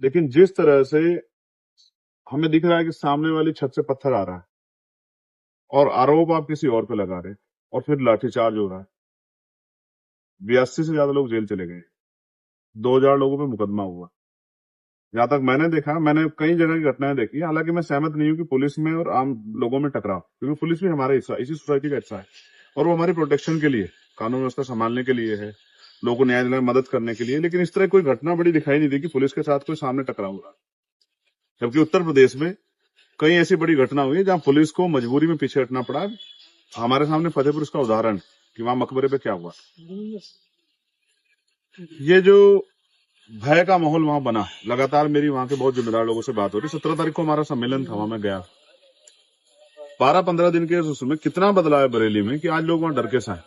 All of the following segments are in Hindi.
लेकिन जिस तरह से हमें दिख रहा है कि सामने वाली छत से पत्थर आ रहा है और आरोप आप किसी और पे लगा रहे हैं और फिर लाठीचार्ज हो रहा है। 82 से ज्यादा लोग जेल चले गए, 2000 लोगों पे मुकदमा हुआ। जहां तक मैंने देखा, मैंने कई जगह की घटनाएं देखी। हालांकि मैं सहमत नहीं हूं कि पुलिस में और आम लोगों में टकराव, क्योंकि पुलिस भी हमारा हिस्सा, इसी सोसाइटी का हिस्सा है और वो हमारी प्रोटेक्शन के लिए, कानून व्यवस्था संभालने के लिए है, लोगों को न्याय दिलाने में मदद करने के लिए। लेकिन इस तरह कोई घटना बड़ी दिखाई नहीं दी कि पुलिस के साथ कोई सामने टकराव हो रहा है। जबकि उत्तर प्रदेश में कई ऐसी बड़ी घटना हुई है जहां पुलिस को मजबूरी में पीछे हटना पड़ा। हमारे सामने फतेहपुर इसका उदाहरण कि वहां मकबरे पे क्या हुआ। ये जो भय का माहौल वहां बना है, लगातार मेरी वहां के बहुत जिम्मेदार लोगों से बात हो रही। 17 तारीख को हमारा सम्मेलन था, वहां मैं गया। 12-15 दिन के उसमें कितना बदलाव है बरेली में कि आज लोग वहां डर के साए।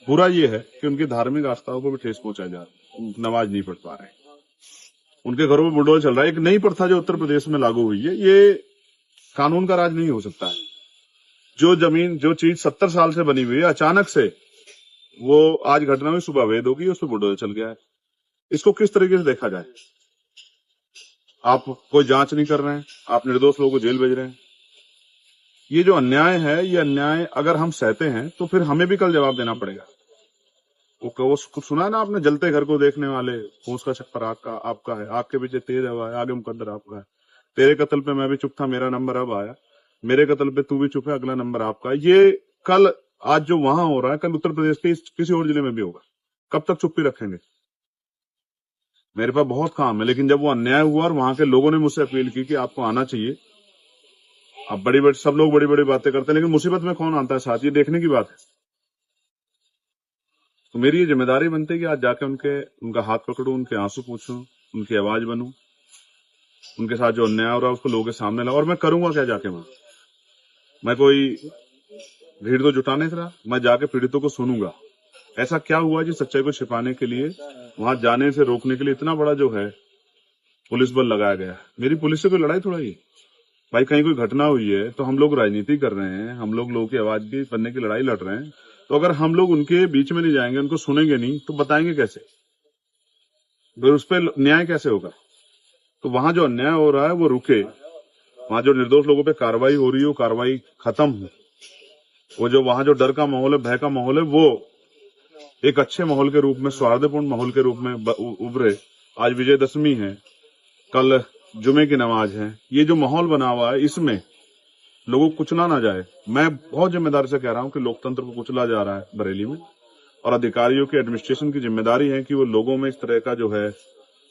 पूरा ये है कि उनकी धार्मिक आस्थाओं को भी ठेस पहुंचाया जा रहा है, नमाज नहीं पढ़ पा रहे, उनके घरों में बुलडोजर चल रहा है। एक नई प्रथा जो उत्तर प्रदेश में लागू हुई है, ये कानून का राज नहीं हो सकता है। जो जमीन, जो चीज 70 साल से बनी हुई है, अचानक से वो आज घटना हुई, सुबह अवैध होगी, उस पर बुलडोजर चल गया है। इसको किस तरीके से देखा जाए? आप कोई जांच नहीं कर रहे हैं, आप निर्दोष लोगों को जेल भेज रहे हैं। ये जो अन्याय है, ये अन्याय अगर हम सहते हैं तो फिर हमें भी कल जवाब देना पड़ेगा। वो सुना है ना आपने, जलते घर को देखने वाले, फूस का छप्पर आपका है, आग के पीछे तेज हवा है, आगे मुकद्दर आपका है। तेरे कत्ल पे मैं भी चुप था, मेरा नंबर अब आया। मेरे कत्ल पे तू भी चुप है, अगला नंबर आपका। ये कल, आज जो वहां हो रहा है, कल उत्तर प्रदेश के किसी और जिले में भी होगा। कब तक चुप्पी रखेंगे? मेरे पास बहुत काम है। लेकिन जब वो अन्याय हुआ और वहां के लोगों ने मुझसे अपील की कि आपको आना चाहिए, अब सब लोग बड़ी बड़ी बातें करते हैं, लेकिन मुसीबत में कौन आता है साथ, ये देखने की बात है। तो मेरी ये जिम्मेदारी बनती है कि आज जाके उनका हाथ पकड़ूं, उनके आंसू पूछूं, उनकी आवाज बनूं, उनके साथ जो अन्याय हो रहा है उसको लोगों के सामने लाऊं। और मैं करूंगा क्या जाके वहां? मैं कोई भीड़ तो जुटा नहीं रहा, मैं जाके पीड़ितों को सुनूंगा। ऐसा क्या हुआ जी सच्चाई को छिपाने के लिए, वहां जाने से रोकने के लिए इतना बड़ा जो है पुलिस बल लगाया गया। मेरी पुलिस से कोई लड़ाई थोड़ा ही भाई, कहीं कोई घटना हुई है तो हम लोग राजनीति कर रहे हैं, हम लोग लोगों की आवाज की बनने की लड़ाई लड़ रहे हैं। तो अगर हम लोग उनके बीच में नहीं जाएंगे, उनको सुनेंगे नहीं, तो बताएंगे कैसे? फिर उस पर न्याय कैसे होगा? तो वहां जो अन्याय हो रहा है वो रुके, वहां जो निर्दोष लोगों पे कार्रवाई हो रही है वो कार्रवाई खत्म हो। वो जो वहां जो डर का माहौल है, भय का माहौल है, वो एक अच्छे माहौल के रूप में, सौहार्दपूर्ण माहौल के रूप में उभरे। आज विजयदशमी है, कल जुमे की नमाज है। ये जो माहौल बना हुआ है, इसमें लोगों को कुचला ना जाए। मैं बहुत जिम्मेदारी से कह रहा हूं कि लोकतंत्र को कुचला जा रहा है बरेली में, और अधिकारियों की, एडमिनिस्ट्रेशन की जिम्मेदारी है कि वो लोगों में इस तरह का जो है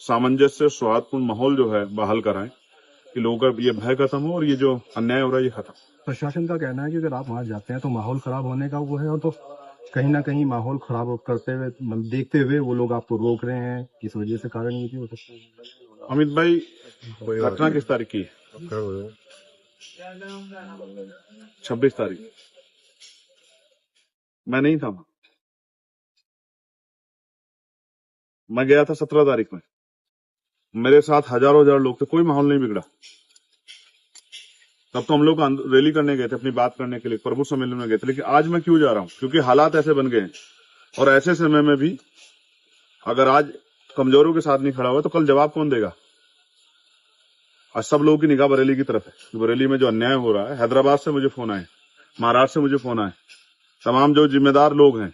सामंजस्य, सौहार्दपूर्ण माहौल जो है बहाल कराएं कि लोगों का ये भय खत्म हो और ये जो अन्याय हो रहा है ये खत्म। प्रशासन का कहना है कि अगर आप वहां जाते हैं तो माहौल खराब होने का वो है, और तो कहीं ना कहीं माहौल खराब करते हुए, देखते हुए वो लोग आपको रोक रहे हैं, इस वजह से कारण ये भी हो सकता है। अमित भाई, घटना किस तारीख की? 26 तारीख। मैं नहीं था, मैं गया था 17 तारीख में। मेरे साथ हजारों लोग थे, कोई माहौल नहीं बिगड़ा। तब तो हम लोग रैली करने गए थे, अपनी बात करने के लिए, प्रभु सम्मेलन में गए थे। लेकिन आज मैं क्यों जा रहा हूं? क्योंकि हालात ऐसे बन गए हैं, और ऐसे समय में भी अगर आज कमजोरों के साथ नहीं खड़ा हुआ तो कल जवाब कौन देगा? आज सब लोगों की निगाह बरेली की तरफ है। बरेली में जो अन्याय हो रहा है, हैदराबाद से मुझे फोन आए, महाराष्ट्र से मुझे फोन आए, तमाम जो जिम्मेदार लोग हैं,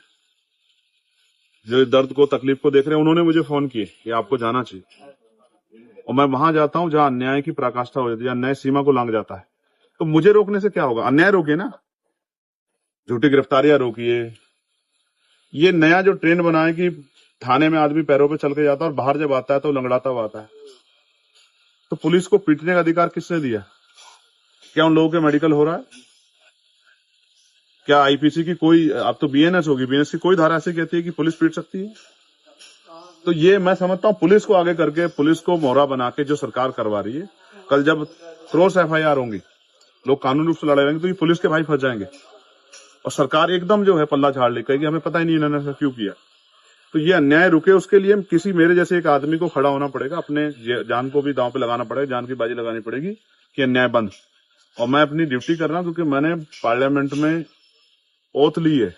जो दर्द को, तकलीफ को देख रहे हैं, उन्होंने मुझे फोन किए कि आपको जाना चाहिए। और मैं वहां जाता हूं जहां अन्याय की पराकाष्ठा हो जाती है, अन्याय सीमा को लांघ जाता है। तो मुझे रोकने से क्या होगा? अन्याय रोकिए ना, झूठी गिरफ्तारियां रोकिए। ये नया जो ट्रेंड बना है कि थाने में आदमी पैरों पे चल के जाता है और बाहर जब आता है तो लंगड़ाता हुआ आता है। तो पुलिस को पीटने का अधिकार किसने दिया? क्या उन लोगों के मेडिकल हो रहा है? क्या आईपीसी की कोई, अब तो बीएनएस होगी, बीएनएस की कोई धारा ऐसी कहती है कि पुलिस पीट सकती है? तो ये मैं समझता हूं पुलिस को आगे करके, पुलिस को मोहरा बना के जो सरकार करवा रही है, कल जब क्रॉस एफआईआर होंगी, लोग कानूनी रूप से लड़े रहेंगे, तो ये पुलिस के भाई फंस जाएंगे और सरकार एकदम जो है पल्ला झाड़ ले, कहेगी हमें पता ही नहीं इन्होंने ऐसा क्यों किया। तो ये अन्याय रुके, उसके लिए किसी मेरे जैसे एक आदमी को खड़ा होना पड़ेगा, अपने जान को भी दांव पे लगाना पड़ेगा, जान की बाजी लगानी पड़ेगी कि अन्याय बंद। और मैं अपनी ड्यूटी कर रहा हूं, क्योंकि मैंने पार्लियामेंट में ओथ ली है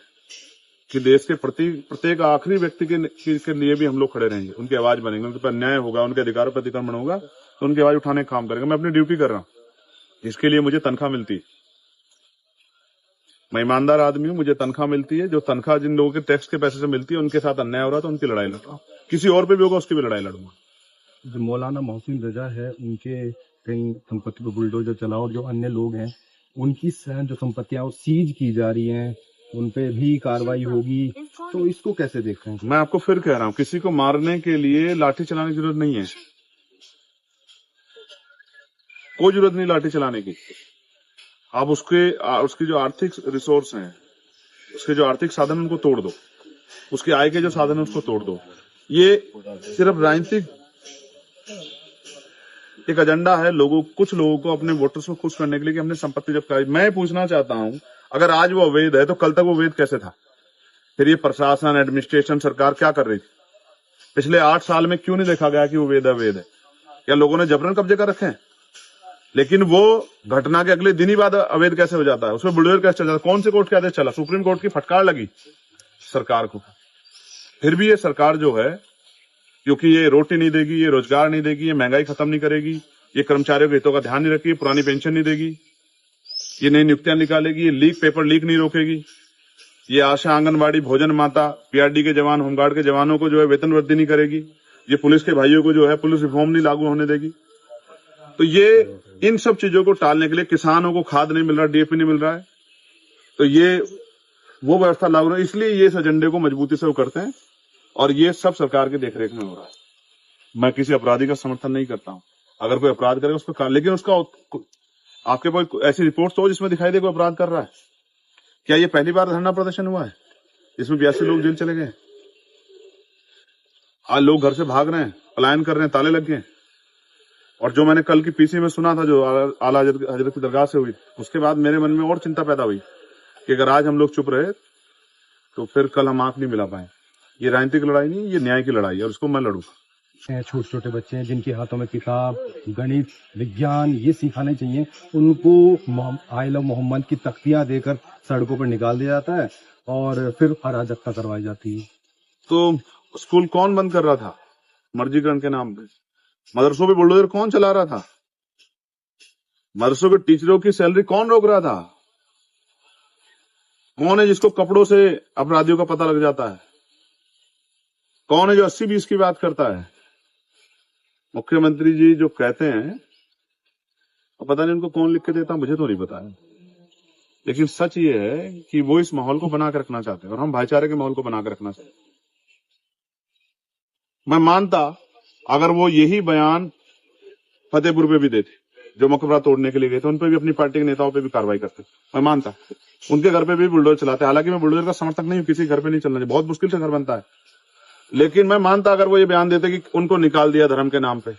कि देश के प्रत्येक आखिरी व्यक्ति के लिए भी हम लोग खड़े रहेंगे, उनकी आवाज बनेंगे, उनके पर अन्याय होगा, उनके अधिकारों पर अतिक्रमण होगा तो उनकी आवाज उठाने का काम करेगा। मैं अपनी ड्यूटी कर रहा हूँ, इसके लिए मुझे तनख्वाह मिलती है। मैं ईमानदार आदमी हूँ, मुझे तनख्वाह मिलती है। जो तनख्वाह जिन लोगों के टैक्स के पैसे से मिलती है, उनके साथ अन्याय हो रहा है तो उनकी लड़ाई लड़ रहा हूँ। किसी और पे भी होगा उसकी भी लड़ाई लड़ूंगा। जो मौलाना मोहसिन रजा है, उनके कहीं संपत्ति पर बुलडोजर चला और जो अन्य लोग हैं उनकी जो संपत्तियां वो सीज की जा रही हैं, उन पे भी कार्रवाई होगी, तो इसको कैसे देख रहे हैं? मैं आपको फिर कह रहा हूँ, किसी को मारने के लिए लाठी चलाने की जरूरत नहीं है। कोई जरूरत नहीं लाठी चलाने की। आप उसकी जो आर्थिक रिसोर्स हैं, उसके जो आर्थिक साधन उनको तोड़ दो, उसके आय के जो साधन है उसको तोड़ दो। ये सिर्फ राजनीतिक एक एजेंडा है, कुछ लोगों को अपने वोटर्स को खुश करने के लिए कि हमने संपत्ति जब्त कराई। मैं पूछना चाहता हूं, अगर आज वो अवैध है तो कल तक वो वैध कैसे था? फिर ये प्रशासन, एडमिनिस्ट्रेशन, सरकार क्या कर रही थी? पिछले 8 साल में क्यों नहीं देखा गया कि वो अवैध है? क्या लोगों ने जबरन कब्जे कर रखे हैं? लेकिन वो घटना के अगले दिन ही बाद अवैध कैसे हो जाता है? उसमें बुलडोजर कैसे चल जाता है? कौन से कोर्ट के आदेश चला? सुप्रीम कोर्ट की फटकार लगी सरकार को। फिर भी ये सरकार जो है, क्योंकि ये रोटी नहीं देगी, ये रोजगार नहीं देगी, ये महंगाई खत्म नहीं करेगी, ये कर्मचारियों के हितों का ध्यान नहीं रखेगी, पुरानी पेंशन नहीं देगी, ये नई नियुक्तियां निकालेगी, ये पेपर लीक नहीं रोकेगी, ये आशा, आंगनबाड़ी, भोजन माता, पीआरडी के जवान, होमगार्ड के जवानों को जो है वेतन वृद्धि नहीं करेगी, ये पुलिस के भाइयों को जो है पुलिस रिफॉर्म नहीं लागू होने देगी। तो ये इन सब चीजों को टालने के लिए, किसानों को खाद नहीं मिल रहा, डीएपी नहीं मिल रहा है, तो ये वो व्यवस्था लागू है। इसलिए ये इस एजेंडे को मजबूती से वो करते हैं और ये सब सरकार की देखरेख में हो रहा है। मैं किसी अपराधी का समर्थन नहीं करता हूं। अगर कोई अपराध करेगा उसको, लेकिन उसका आपके पास ऐसी रिपोर्ट तो हो जिसमें दिखाई दे कोई अपराध कर रहा है। क्या ये पहली बार धरना प्रदर्शन हुआ है इसमें 82 लोग जेल चले गए? आज लोग घर से भाग रहे हैं, पलायन कर रहे हैं, ताले लग गए। और जो मैंने कल की पीसी में सुना था, जो आला हजरत की दरगाह से हुई, उसके बाद मेरे मन में और चिंता पैदा हुई कि अगर आज हम लोग चुप रहे तो फिर कल हम आंख नहीं मिला पाए। ये राजनीतिक लड़ाई नहीं, ये न्याय की लड़ाई है और उसको मैं लड़ूंगा। छोटे छोटे बच्चे हैं जिनके हाथों में किताब, गणित, विज्ञान ये सिखाने चाहिए, उनको आई लव मोहम्मद की तख्तियां देकर सड़कों पर निकाल दिया जाता है और फिर अराजकता करवाई जाती है। तो स्कूल कौन बंद कर रहा था मर्जीकरण के नाम पे? मदरसों पे बुलडोजर कौन चला रहा था? मदरसों के टीचरों की सैलरी कौन रोक रहा था? कौन है जिसको कपड़ों से अपराधियों का पता लग जाता है? कौन है जो 80-20 की बात करता है? मुख्यमंत्री जी जो कहते हैं, पता नहीं उनको कौन लिख के देता, मुझे तो नहीं पता है, लेकिन सच ये है कि वो इस माहौल को बना के रखना चाहते हैं और हम भाईचारे के माहौल को बना के रखना चाहते हैं। मैं मानता अगर वो यही बयान फतेहपुर पे भी देते, जो मकबरा तोड़ने के लिए गए थे, उन पे भी अपनी पार्टी के नेताओं पे भी कार्रवाई करते, मैं मानता। उनके घर पे भी बुलडोजर चलाते, हालांकि मैं बुलडोजर का समर्थक नहीं हूं, किसी घर पे नहीं चलना चाहिए, बहुत मुश्किल से घर बनता है, लेकिन मैं मानता अगर वो ये बयान देते कि उनको निकाल दिया धर्म के नाम पे।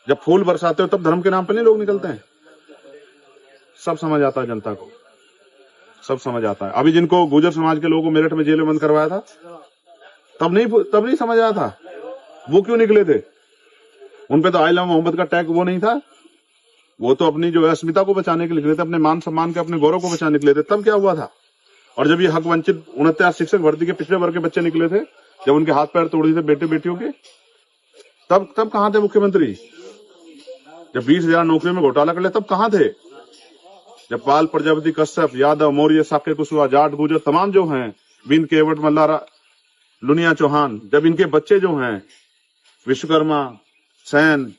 जब फूल बरसाते हो तब धर्म के नाम पे नहीं लोग निकलते हैं। सब समझ आता है जनता को, सब समझ आता है। अभी जिनको गुर्जर समाज के लोगों को मेरठ में जेल में बंद करवाया था, तब नहीं समझ आया था वो क्यों निकले थे। उनपे तो आई लव मोहम्मद का टैग वो नहीं था, वो तो अपनी जो है अस्मिता को बचाने के लिए निकले थे, अपने मान सम्मान के, अपने गौरव को बचाने के लिए थे। तब क्या हुआ था? और जब ये हक वंचित 49 शिक्षक भर्ती के पिछले वर्ग के बच्चे निकले थे, जब उनके हाथ पैर तोड़ दिए थे बेटे बेटियों के, तब कहां थे मुख्यमंत्री? जब 20,000 नौकरियों में घोटाला कर ले तब कहां थे? जब पाल, प्रजापति, कश्यप, यादव, मौर्य, साक्य, कुशवाहा, जाट, गुर्जर तमाम जो हैं, बिंद, केवट, मल्लारा, लुनिया, चौहान, जब इनके बच्चे जो हैं विश्वकर्मा, सैन,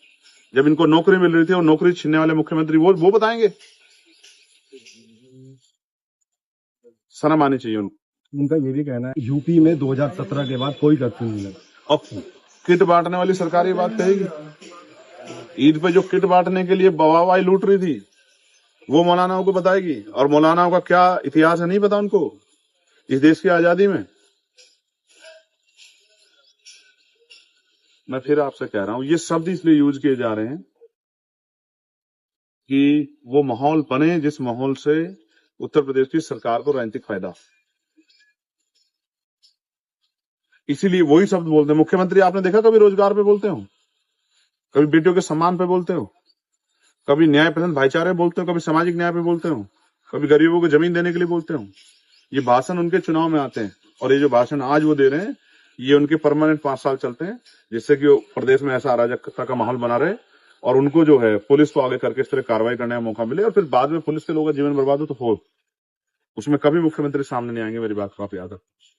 जब इनको नौकरी मिल रही थी और नौकरी छीनने वाले मुख्यमंत्री वो बताएंगे? शर्म आनी चाहिए उनको। उनका ये भी कहना है यूपी में 2017 के बाद कोई कर्फ्यू नहीं लगा। अब किट बांटने वाली सरकार ये बात कहेगी? ईद पे जो किट बांटने के लिए बवाई लूट रही थी वो मौलानाओं को बताएगी? और मौलानाओं का क्या इतिहास है नहीं पता उनको इस देश की आजादी में? मैं फिर आपसे कह रहा हूं, ये शब्द इसलिए यूज किए जा रहे हैं कि वो माहौल बने जिस माहौल से उत्तर प्रदेश की सरकार को राजनीतिक फायदा, इसीलिए वही शब्द बोलते हैं। मुख्यमंत्री आपने देखा कभी रोजगार पे बोलते हो? कभी बेटियों के सम्मान पे बोलते हो? कभी न्याय पसंद भाईचारे बोलते हो? कभी सामाजिक न्याय पे बोलते हो? कभी गरीबों को जमीन देने के लिए बोलते हो? ये भाषण उनके चुनाव में आते हैं और ये जो भाषण आज वो दे रहे हैं ये उनके परमानेंट 5 साल चलते हैं, जिससे कि वो प्रदेश में ऐसा अराजकता का माहौल बना रहे और उनको जो है पुलिस को आगे करके इस तरह कार्रवाई करने का मौका मिले और फिर बाद में पुलिस के लोगों का जीवन बर्बाद हो तो हो, उसमें कभी मुख्यमंत्री सामने नहीं आएंगे, मेरी बात को आप याद रखें।